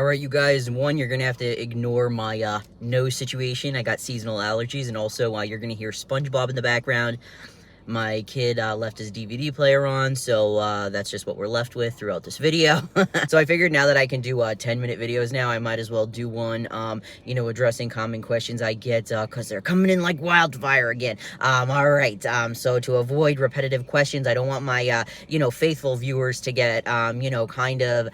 Alright, you guys, one, you're gonna have to ignore my nose situation. I got seasonal allergies, and also you're gonna hear SpongeBob in the background. My kid left his DVD player on, so that's just what we're left with throughout this video. So I figured now that I can do 10-minute videos now, I might as well do one, addressing common questions I get, because they're coming in like wildfire again. Alright, so to avoid repetitive questions, I don't want my, faithful viewers to get, kind of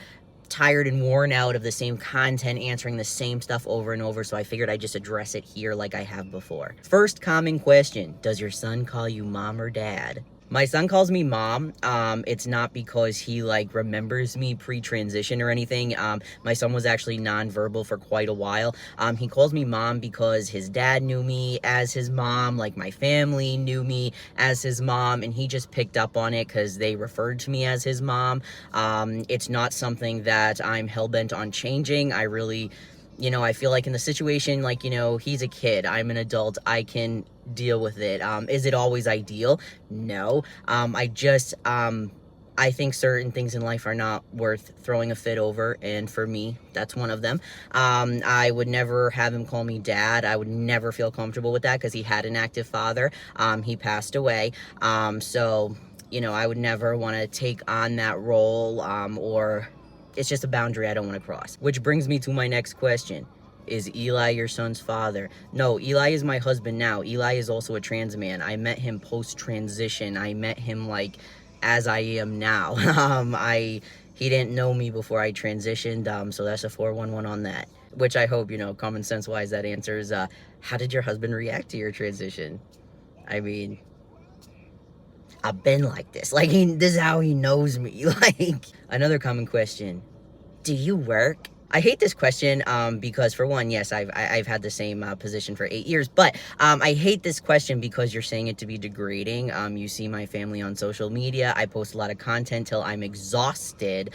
tired and worn out of the same content, answering the same stuff over and over, so I figured I'd just address it here like I have before. First common question: does your son call you mom or dad? My son calls me mom. It's not because he remembers me pre-transition or anything. My son was actually nonverbal for quite a while. He calls me mom because his dad knew me as his mom, like my family knew me as his mom, and he just picked up on it because they referred to me as his mom. It's not something that I'm hell-bent on changing. I really, I feel like in the situation, he's a kid, I'm an adult, I can deal with it. Is it always ideal? No. I think certain things in life are not worth throwing a fit over, and for me, that's one of them. I would never have him call me dad. I would never feel comfortable with that because he had an active father. He passed away. So, I would never want to take on that role, or it's just a boundary I don't want to cross. Which brings me to my next question. Is Eli your son's father? No, Eli is my husband now. Eli is also a trans man. I met him post-transition. I met him as I am now. He didn't know me before I transitioned, so that's a 411 on that. Which I hope, common sense wise, that answers, how did your husband react to your transition? I mean, I've been like this. This is how he knows me. Another common question: do you work? I hate this question because, for one, yes, I've had the same position for 8 years, but I hate this question because you're saying it to be degrading. You see my family on social media. I post a lot of content till I'm exhausted,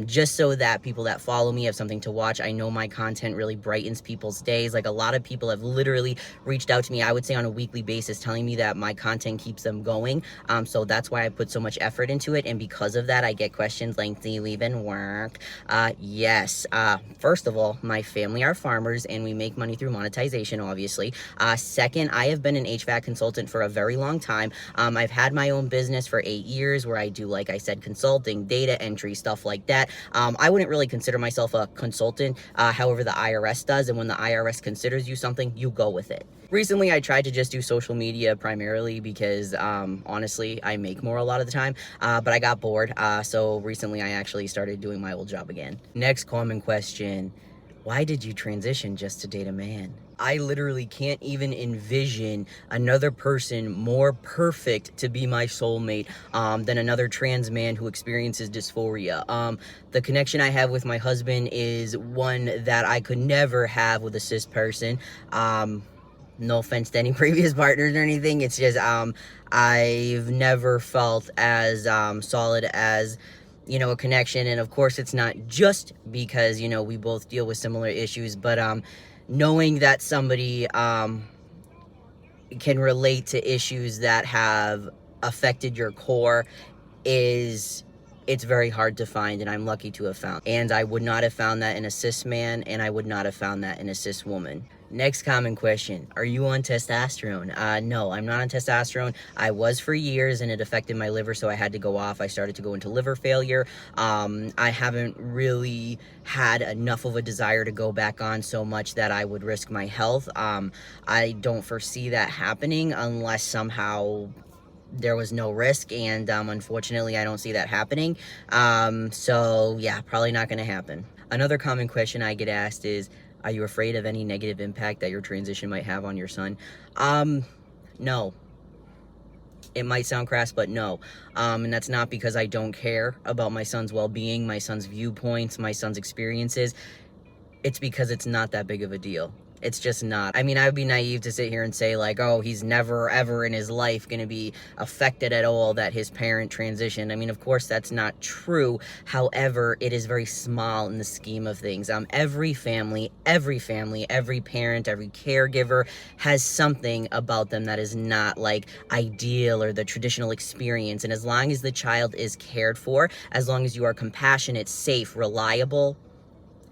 just so that people that follow me have something to watch. I know my content really brightens people's days. A lot of people have literally reached out to me, I would say on a weekly basis, telling me that my content keeps them going. So that's why I put so much effort into it, and because of that, I get questions like, do you even work? Yes. First of all, my family are farmers, and we make money through monetization, obviously. Second, I have been an HVAC consultant for a very long time. I've had my own business for 8 years where I do, like I said, consulting, data entry, stuff like that. I wouldn't really consider myself a consultant, however the IRS does, and when the IRS considers you something, you go with it. Recently, I tried to just do social media primarily because, honestly, I make more a lot of the time, but I got bored, so recently I actually started doing my old job again. Next common question: why did you transition just to date a man? I literally can't even envision another person more perfect to be my soulmate than another trans man who experiences dysphoria. The connection I have with my husband is one that I could never have with a cis person. No offense to any previous partners or anything. It's just, I've never felt as solid as, a connection. And of course, it's not just because, we both deal with similar issues, but knowing that somebody can relate to issues that have affected your core it's very hard to find, and I'm lucky to have found. And I would not have found that in a cis man, and I would not have found that in a cis woman. Next common question: are you on testosterone? No, I'm not on testosterone. I was for years, and it affected my liver, so I had to go off. I started to go into liver failure. I haven't really had enough of a desire to go back on so much that I would risk my health. I don't foresee that happening unless somehow there was no risk, and unfortunately I don't see that happening. So yeah, probably not going to happen. Another common question I get asked is, are you afraid of any negative impact that your transition might have on your son? No. It might sound crass, but no. And that's not because I don't care about my son's well-being, my son's viewpoints, my son's experiences. It's because it's not that big of a deal. It's just not. I mean, I would be naive to sit here and say oh, he's never ever in his life going to be affected at all that his parent transitioned. I mean, of course, that's not true. However, it is very small in the scheme of things. Every family, every parent, every caregiver has something about them that is not ideal or the traditional experience. And as long as the child is cared for, as long as you are compassionate, safe, reliable,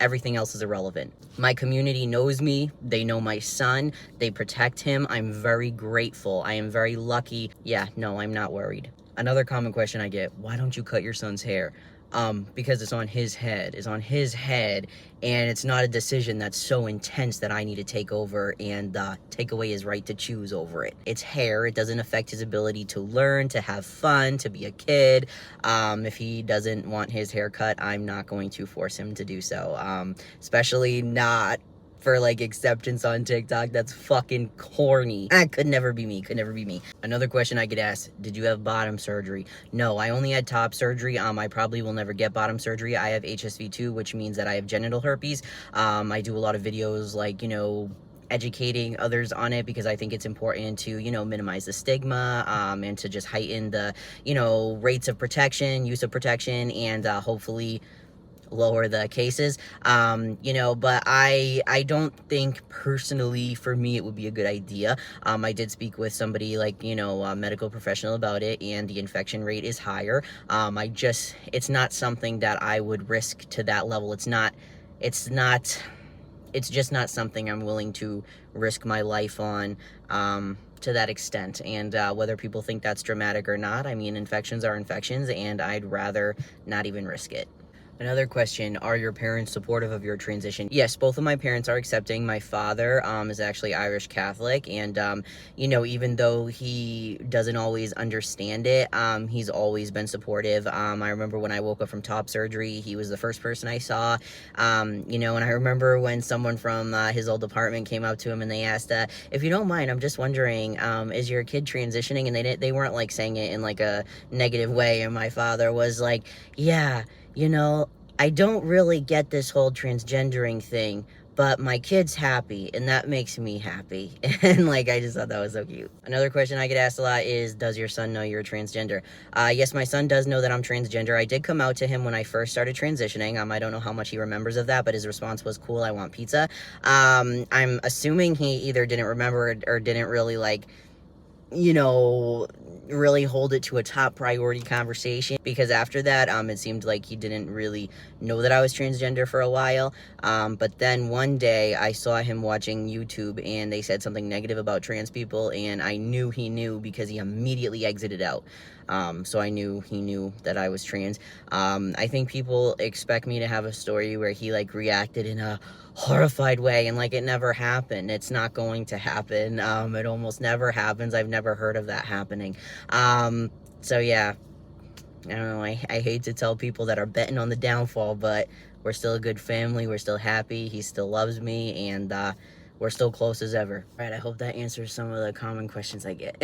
everything else is irrelevant. My community knows me. They know my son. They protect him. I'm very grateful. I am very lucky. Yeah, no, I'm not worried. Another common question I get, why don't you cut your son's hair? Because it's on his head. It's on his head, and it's not a decision that's so intense that I need to take over and take away his right to choose over it. It's hair. It doesn't affect his ability to learn, to have fun, to be a kid. If he doesn't want his hair cut, I'm not going to force him to do so. Especially not for like acceptance on TikTok. That's fucking corny. That could never be me. Could never be me. Another question I get asked, did you have bottom surgery? No, I only had top surgery. I probably will never get bottom surgery. I have HSV2, which means that I have genital herpes. I do a lot of videos like, you know, educating others on it because I think it's important to, you know, minimize the stigma, and to just heighten the, you know, rates of protection, use of protection, and hopefully lower the cases. You know, but I don't think personally for me it would be a good idea. I did speak with somebody like, you know, a medical professional about it, and the infection rate is higher. It's not something that I would risk to that level. It's just not something I'm willing to risk my life on, to that extent. And whether people think that's dramatic or not, I mean, infections are infections, and I'd rather not even risk it. Another question, are your parents supportive of your transition? Yes, both of my parents are accepting. My father is actually Irish Catholic, and you know, even though he doesn't always understand it, he's always been supportive. I remember when I woke up from top surgery, he was the first person I saw. You know, and I remember when someone from his old apartment came up to him and they asked, if you don't mind, I'm just wondering, is your kid transitioning? And they weren't like saying it in like a negative way, and my father was like, yeah, you know, I don't really get this whole transgendering thing, but my kid's happy, and that makes me happy. And like, I just thought that was so cute. Another question I get asked a lot is, does your son know you're transgender? Yes, my son does know that I'm transgender. I did come out to him when I first started transitioning. I don't know how much he remembers of that, but his response was, cool, I want pizza. I'm assuming he either didn't remember or didn't really, like, you know, really hold it to a top priority conversation, because after that, it seemed like he didn't really know that I was transgender for a while. But then one day I saw him watching YouTube and they said something negative about trans people, and I knew he knew because he immediately exited out. So I knew he knew that I was trans. I think people expect me to have a story where he like reacted in a horrified way, and like it never happened. It's not going to happen. It almost never happens. I've never heard of that happening. So yeah, I don't know, I hate to tell people that are betting on the downfall, but we're still a good family. We're still happy. He still loves me, and we're still close as ever. All right, I hope that answers some of the common questions I get.